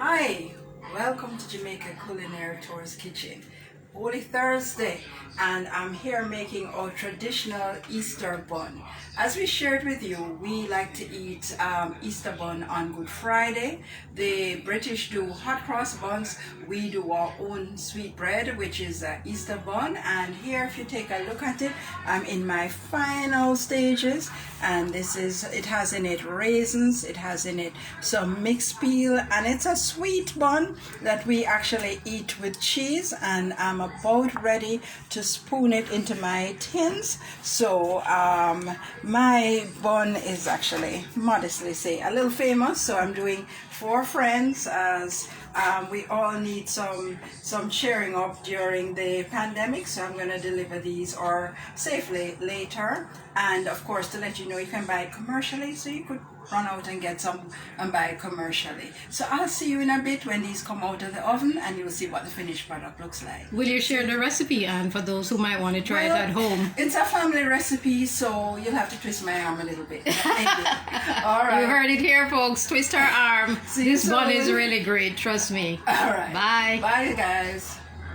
Hi, welcome to Jamaica Culinary Tours Kitchen. Holy Thursday, and I'm here making our traditional Easter bun. As we shared with you, we like to eat Easter bun on Good Friday. The British do hot cross buns. We do our own sweet bread, which is Easter bun. And here, if you take a look at it, I'm in my final stages, and it has in it raisins, it has in it some mixed peel, and it's a sweet bun that we actually eat with cheese, and I'm about ready to spoon it into my tins. So my bun is actually, modestly say, a little famous, so I'm doing 4 friends, as we all need some cheering up during the pandemic, so I'm going to deliver these or safely later. And of course, to let you know, you can buy it commercially, so you could run out and get some and buy it commercially. So I'll see you in a bit when these come out of the oven, and you'll see what the finished product looks like. Will you share the recipe, Anne, for those who might want to try it at home? It's a family recipe, so you'll have to twist my arm a little bit. All right. You heard it here, folks. Twist our arm. See you This bun soon. is really great. Trust me. All right. Bye. Bye, guys.